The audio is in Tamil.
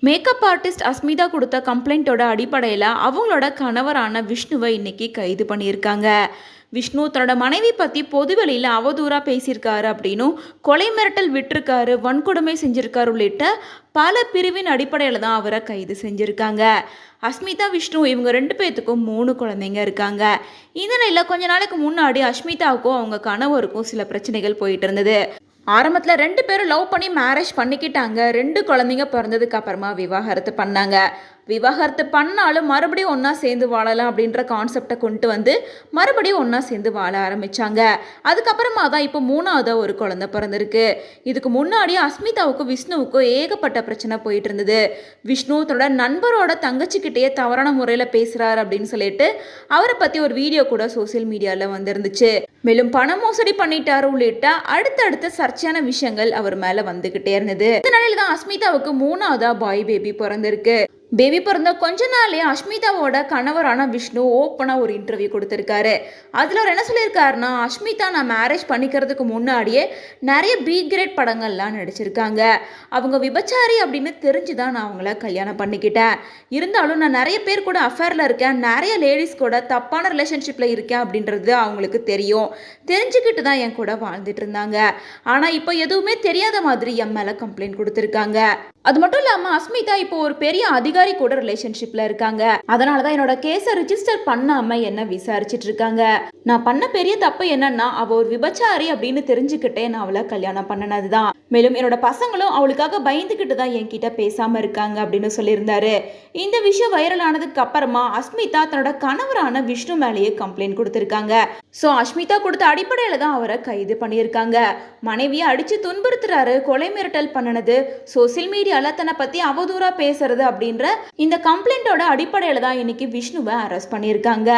மேக்கப் ஆர்டிஸ்ட் அஸ்மிதா கொடுத்த கம்ப்ளைண்ட்டோட அடிப்படையில் அவங்களோட கணவரான விஷ்ணுவை இன்னைக்கு கைது பண்ணியிருக்காங்க. விஷ்ணு தன்னோட மனைவி பற்றி பொதுவெளியில் அவதூறாக பேசியிருக்காரு அப்படின்னும், கொலை மிரட்டல் விட்டிருக்காரு, வன்கொடுமை செஞ்சிருக்காரு உள்ளிட்ட பல பிரிவின் அடிப்படையில் தான் அவரை கைது செஞ்சுருக்காங்க. அஸ்மிதா, விஷ்ணு இவங்க 2 பேர்த்துக்கும் 3 குழந்தைங்க இருக்காங்க. இந்த நிலையில் கொஞ்ச நாளைக்கு முன்னாடி அஸ்மிதாவுக்கும் அவங்க கணவருக்கும் சில பிரச்சனைகள் போயிட்டு இருந்தது. ஆரம்பத்தில் 2 பேரும் லவ் பண்ணி மேரேஜ் பண்ணிக்கிட்டாங்க. 2 குழந்தைங்க பிறந்ததுக்கு அப்புறமா விவாகரத்து பண்ணாங்க. விவாகரத்து பண்ணாலும் மறுபடியும் ஒன்றா சேர்ந்து வாழலாம் அப்படின்ற கான்செப்டை கொண்டு வந்து மறுபடியும் ஒன்றா சேர்ந்து வாழ ஆரம்பித்தாங்க. அதுக்கப்புறமா தான் இப்போ 3ஆவது ஒரு குழந்தை பிறந்திருக்கு. இதுக்கு முன்னாடியே அஸ்மிதாவுக்கும் விஷ்ணுவுக்கும் ஏகப்பட்ட பிரச்சனை போயிட்டு இருந்தது. விஷ்ணு தன்னோட நண்பரோட தங்கச்சிக்கிட்டேயே தவறான முறையில் பேசுகிறாரு அப்படின்னு சொல்லிட்டு அவரை பற்றி ஒரு வீடியோ கூட சோசியல் மீடியாவில் வந்திருந்துச்சு. மேலும் பண மோசடி பண்ணிட்டாரு உள்ளிட்ட அடுத்தடுத்த சர்ச்சையான விஷயங்கள் அவர் மேலே வந்துகிட்டே இருந்தது. இந்த நிலையில தான் அஸ்மிதாவுக்கு 3ஆவதா பாய் பேபி பிறந்திருக்கு. பேபி பிறந்த கொஞ்ச நாளே அஸ்மிதாவோட கணவரான விஷ்ணு ஓப்பனாக ஒரு இன்டர்வியூ கொடுத்துருக்காரு. அதில் அவர் என்ன சொல்லியிருக்காருன்னா, அஸ்மிதா நான் மேரேஜ் பண்ணிக்கிறதுக்கு முன்னாடியே நிறைய பி கிரேட் படங்கள்லாம் நடிச்சிருக்காங்க. அவங்க விபச்சாரி அப்படின்னு தெரிஞ்சு தான் நான் அவங்கள கல்யாணம் பண்ணிக்கிட்டேன். இருந்தாலும் நான் நிறைய பேர் கூட அஃபேரில் இருக்கேன், நிறைய லேடிஸ் கூட தப்பான ரிலேஷன்ஷிப்பில் இருக்கேன் அப்படின்றது அவங்களுக்கு தெரியும். தெரிஞ்சுக்கிட்டு தான் என் கூட வாழ்ந்துட்டு இருந்தாங்க. ஆனால் இப்போ எதுவுமே தெரியாத மாதிரி என் மேலே கம்ப்ளைண்ட் கொடுத்துருக்காங்க. அது மட்டும் இல்லாமல் அஸ்மிதா இப்போ ஒரு பெரிய அதிகாரி கூட ரிலேஷன்ஷிப்ல இருக்காங்க. அதனால தான் என்னோட கேஸை ரிஜிஸ்டர் பண்ணாம என்ன விசாரிச்சுட்டு இருக்காங்க. நான் பண்ண பெரிய தப்பு என்னன்னா, அவ ஒரு விபச்சாரி அப்படின்னு தெரிஞ்சுக்கிட்டே நான் அவளை கல்யாணம் பண்ணினது தான். மேலும் என்னோட பசங்களும் அவளுக்காக பயந்துக்கிட்டு தான் என்கிட்ட பேசாம இருக்காங்க அப்படின்னு சொல்லியிருந்தாரு. இந்த விஷயம் வைரல் ஆனதுக்கு அப்புறமா அஸ்மிதா தன்னோட கணவரான விஷ்ணு மேலேயே கம்ப்ளைண்ட் கொடுத்திருக்காங்க. ஸோ அஸ்மிதா கொடுத்த அடிப்படையில் தான் அவரை கைது பண்ணியிருக்காங்க. மனைவியை அடிச்சு துன்புறுத்துறாரு, கொலை மிரட்டல் பண்ணினது, சோசியல் மீடியால தன்னை பத்தி அவதூறா பேசுறது அப்படின்ற இந்த கம்ப்ளைண்டோட அடிப்படையில் தான் இன்னைக்கு விஷ்ணுவை அரெஸ்ட் பண்ணியிருக்காங்க.